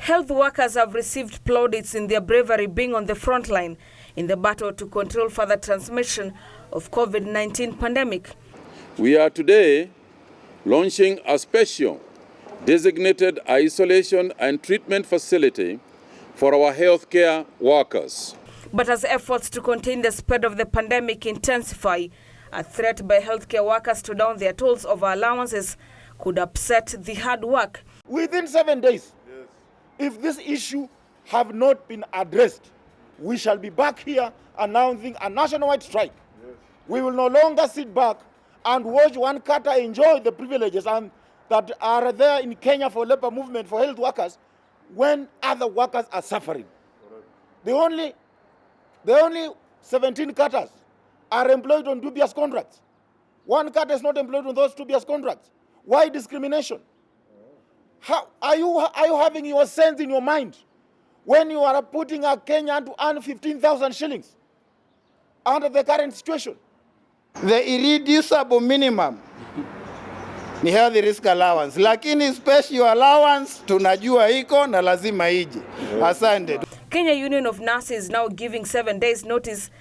Health workers have received plaudits in their bravery being on the front line in the battle to control further transmission of COVID-19 pandemic. We are today launching a special designated isolation and treatment facility for our healthcare workers. But as efforts to contain the spread of the pandemic intensify, a threat by healthcare workers to down their tolls over allowances could upset the hard work. Within 7 days, if this issue have not been addressed, we shall be back here announcing a nationwide strike. We will no longer sit back and watch one kata enjoy the privileges and that are there in Kenya for labor movement for health workers when other workers are suffering. The only 17 katas are employed on dubious contracts. One kata is not employed on those dubious contracts. Why discrimination? How are you having your sense in your mind when you are putting a Kenyan to earn 15,000 shillings under the current situation? The irreducible minimum ni health risk allowance, lakini special allowance tunajua iko na lazima ije. Asante. Kenya Union of Nurses now giving 7 days notice,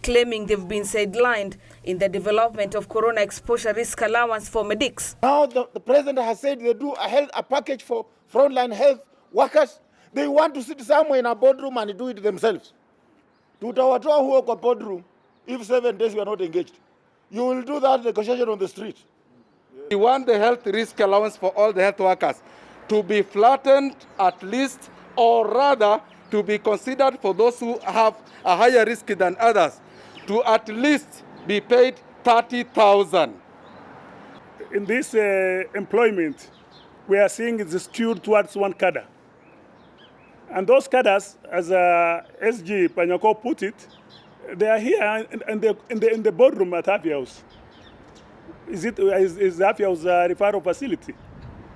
claiming they've been sidelined in the development of corona exposure risk allowance for medics. Now the president has said they do a package for frontline health workers. They want to sit somewhere in a boardroom and do it themselves. Tutawatoa huo kwa boardroom if 7 days we are not engaged. You will do that negotiation on the street. We want the health risk allowance for all the health workers to be flattened at least, or rather to be considered for those who have a higher risk than others, to at least be paid 30,000. In this employment, we are seeing it's skewed towards one cadre. And those cadres, as SG Panyako put it, they are here in the boardroom at Happy House. Is Happy House a referral facility?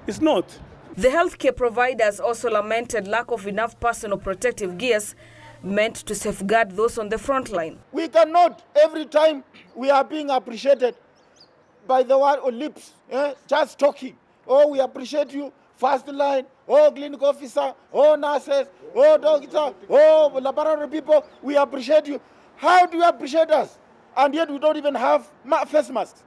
It's not. The healthcare providers also lamented lack of enough personal protective gears meant to safeguard those on the front line. We cannot, every time we are being appreciated by the word or lips, just talking. Oh, we appreciate you, first line, oh, clinical officer, oh, nurses, oh, doctor, oh, laboratory people, we appreciate you. How do you appreciate us? And yet we don't even have face masks.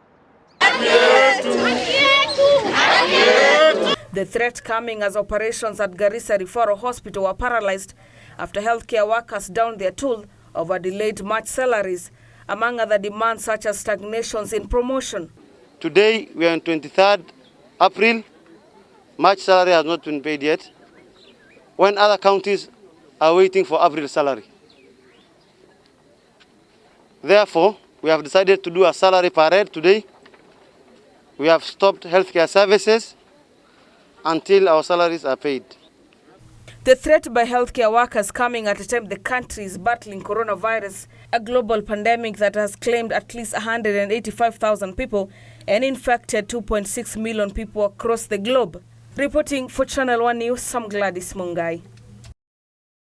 The threat coming as operations at Garissa Referral Hospital were paralyzed after healthcare workers downed their toll over delayed March salaries, among other demands such as stagnations in promotion. Today we are on 23rd April. March salary has not been paid yet, when other counties are waiting for April salary. Therefore, we have decided to do a salary parade today. We have stopped healthcare services until our salaries are paid. The threat by healthcare workers coming at a time the country is battling coronavirus, a global pandemic that has claimed at least 185,000 people and infected 2.6 million people across the globe. Reporting for Channel 1 News, I'm Gladys Mungai.